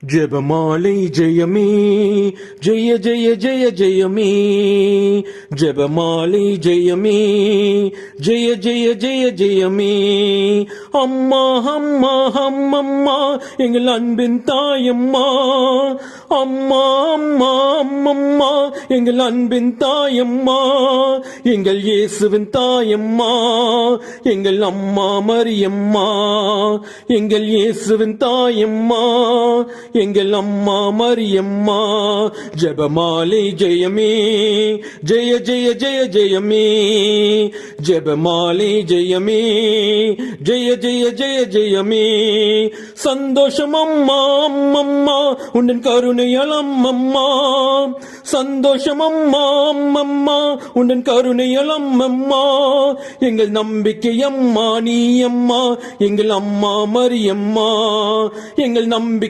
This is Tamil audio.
ஜெபமாலை ஜெயமே, ஜெய ஜெய ஜெய ஜெயமே. ஜெபமாலை ஜெயமே, ஜெய ஜெய ஜெய ஜெயமே. அம்மா அம்மா அம்மம்மா எங்கள் அன்பின் தாயம்மா. அம்மா அம்மா அம்மம்மா எங்கள் அன்பின் தாயம்மா. எங்கள் இயேசுவின் தாயம்மா, எங்கள் அம்மா மரியம்மா. எங்கள் இயேசுவின் தாயம்மா, எங்கள் அம்மா மரியம்மா. ஜெபமாலை ஜெயமே, ஜெய ஜெய ஜெய ஜெயமே. ஜெபமாலை ஜெயமே, ஜெய ஜெய ஜெய ஜெயமே. சந்தோஷம் அம்மா அம்மம்மா உன் கருணையால் அம்மம்மா. சந்தோஷம் அம்மா அம்மம்மா உன் கருணையால் அம்மம்மா. எங்கள் நம்பிக்கை அம்மா நீ அம்மா, எங்கள் அம்மா மரியம்மா. எங்கள் நம்பிக்கை